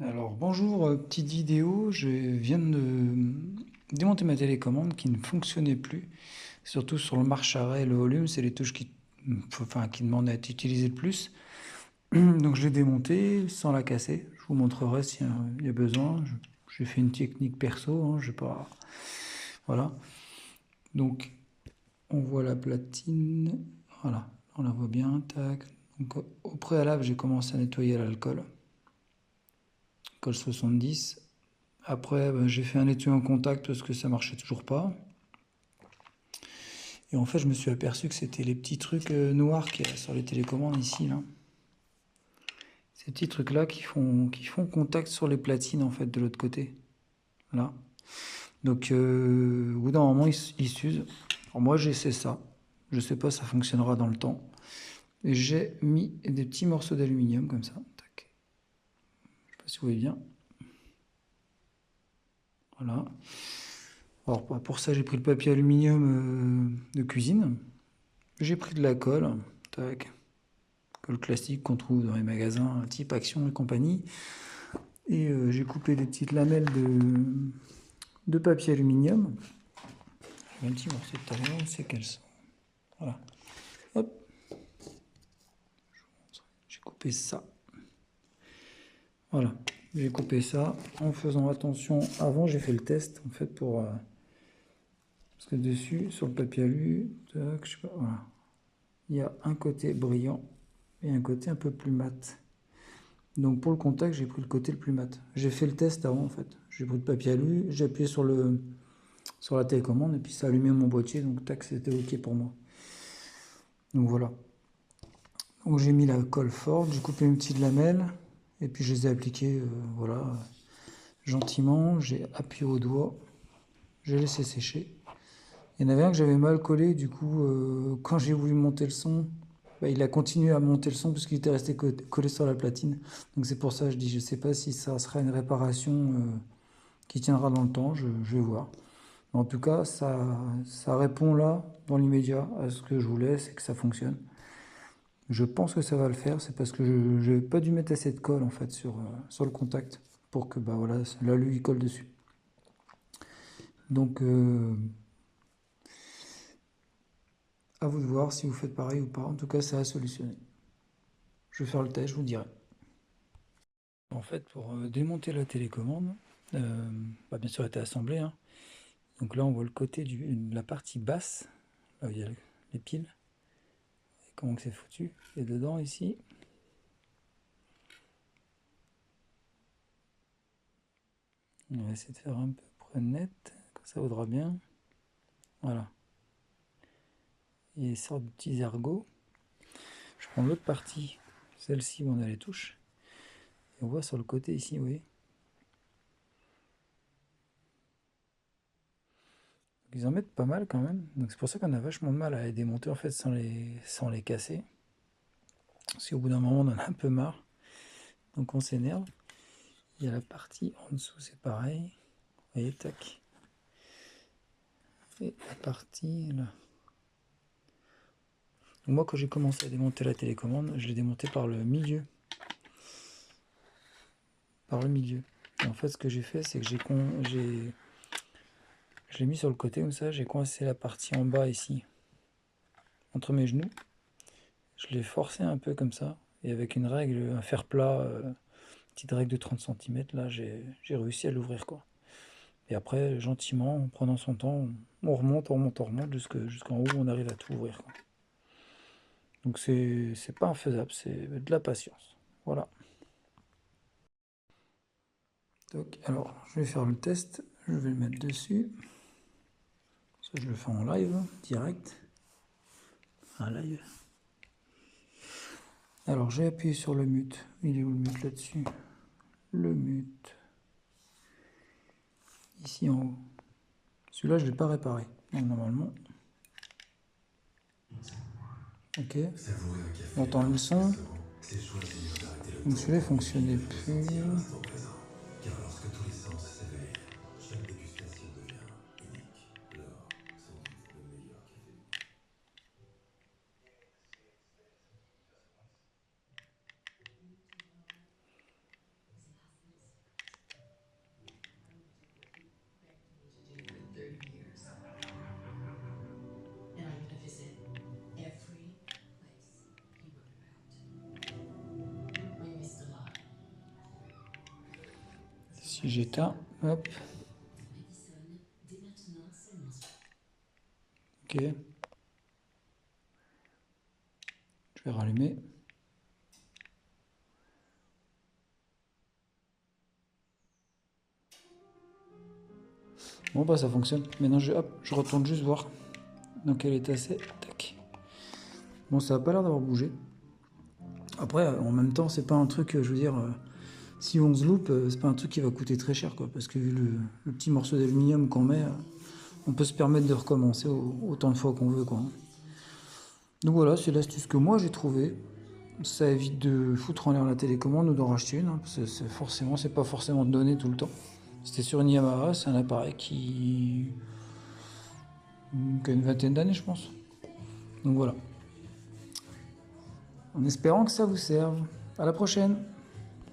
Alors bonjour, petite vidéo, je viens de démonter ma télécommande qui ne fonctionnait plus, surtout sur le marche-arrêt et le volume, c'est les touches qui demandent à être utilisées le plus. Donc je l'ai démontée sans la casser, je vous montrerai s'il y a besoin. J'ai fait une technique perso, hein, je sais pas. Voilà. Donc on voit la platine, voilà, on la voit bien, tac. Donc au préalable j'ai commencé à nettoyer à l'alcool, alcool 70. Après, j'ai fait un étui en contact parce que ça marchait toujours pas. Et en fait, je me suis aperçu que c'était les petits trucs noirs qu'il y a sur les télécommandes ici, là. Ces petits trucs-là qui font contact sur les platines, en fait, de l'autre côté. Là. Donc, au bout d'un moment, ils s'usent. Alors, moi, j'essaie ça. Je sais pas si ça fonctionnera dans le temps. Et j'ai mis des petits morceaux d'aluminium comme ça. Tac. Je sais pas si vous voyez bien. Voilà. Alors, pour ça, j'ai pris le papier aluminium de cuisine. J'ai pris de la colle. Tac. Colle classique qu'on trouve dans les magasins type Action et compagnie. Et j'ai coupé des petites lamelles de papier aluminium. J'ai un petit morceau de tout à l'heure, c'est qu'elles sont. Voilà. Hop, j'ai coupé ça. Voilà, j'ai coupé ça en faisant attention. Avant, j'ai fait le test en fait pour. Parce que dessus, sur le papier alu, tac, je sais pas, voilà. Il y a un côté brillant et un côté un peu plus mat. Donc pour le contact, j'ai pris le côté le plus mat. J'ai fait le test avant en fait. J'ai pris le papier alu, j'ai appuyé sur la télécommande et puis ça a allumé mon boîtier, donc tac, c'était ok pour moi. Donc voilà. Donc j'ai mis la colle forte, j'ai coupé une petite lamelle et puis je les ai appliquées, voilà, gentiment. J'ai appuyé au doigt, j'ai laissé sécher. Il y en avait un que j'avais mal collé, du coup, quand j'ai voulu monter le son, bah, il a continué à monter le son parce qu'il était resté collé sur la platine. Donc c'est pour ça que je dis, je sais pas si ça sera une réparation qui tiendra dans le temps, je vais voir. En tout cas, ça répond là, dans l'immédiat, à ce que je voulais, c'est que ça fonctionne. Je pense que ça va le faire, c'est parce que je n'ai pas dû mettre assez de colle en fait sur le contact pour que bah, voilà, l'alu il colle dessus. Donc à vous de voir si vous faites pareil ou pas. En tout cas, ça a solutionné. Je vais faire le test, je vous dirai. En fait, pour démonter la télécommande, bah, bien sûr, elle était assemblée, hein. Donc là, on voit le côté de la partie basse, là où il y a les piles. Et comment que c'est foutu. Et dedans, ici, on va essayer de faire un peu près net, comme ça vaudra bien. Voilà. Il y a des sortes de petits ergots. Je prends l'autre partie, celle-ci où on a les touches. Et on voit sur le côté ici, vous voyez. Ils en mettent pas mal quand même. Donc c'est pour ça qu'on a vachement de mal à les démonter en fait sans les casser. Parce qu'au bout d'un moment on en a un peu marre. Donc on s'énerve. Il y a la partie en dessous, c'est pareil. Vous voyez, tac. Et la partie là. Donc moi quand j'ai commencé à démonter la télécommande, je l'ai démontée par le milieu. Par le milieu. Et en fait ce que j'ai fait c'est que je l'ai mis sur le côté comme ça, j'ai coincé la partie en bas ici, entre mes genoux. Je l'ai forcé un peu comme ça, et avec une règle, un fer plat, petite règle de 30 cm, là j'ai réussi à l'ouvrir quoi. Et après, gentiment, en prenant son temps, on remonte, on remonte, on remonte, jusqu'en haut, on arrive à tout ouvrir quoi. Donc c'est pas infaisable, c'est de la patience. Voilà. Donc, alors, je vais faire le test, je vais le mettre dessus. Ça, je le fais en live, direct. Un live. Alors, j'ai appuyé sur le mute. Il est où le mute là-dessus? Le mute. Ici en haut. Celui-là, je ne l'ai pas réparé. Donc, normalement. Ok. On entend le son. Donc, celui-là, fonctionnait plus. Car lorsque tous les sens s'éveillent, chaque dégustation devient unique. L'or, sans doute le meilleur café du monde. Si j'éteins, hop. Ok. Je vais rallumer. Bon bah ça fonctionne. Maintenant je retourne juste voir dans quel état c'est. Tac. Bon, ça a pas l'air d'avoir bougé. Après, en même temps, c'est pas un truc, je veux dire, si on se loupe, c'est pas un truc qui va coûter très cher, quoi. Parce que vu le petit morceau d'aluminium qu'on met, on peut se permettre de recommencer autant de fois qu'on veut, quoi. Donc voilà, c'est l'astuce que moi j'ai trouvée. Ça évite de foutre en l'air la télécommande ou d'en racheter une, hein, parce que c'est pas forcément donné tout le temps. C'était sur une Yamaha, c'est un appareil qui a une vingtaine d'années, je pense. Donc voilà. En espérant que ça vous serve. À la prochaine!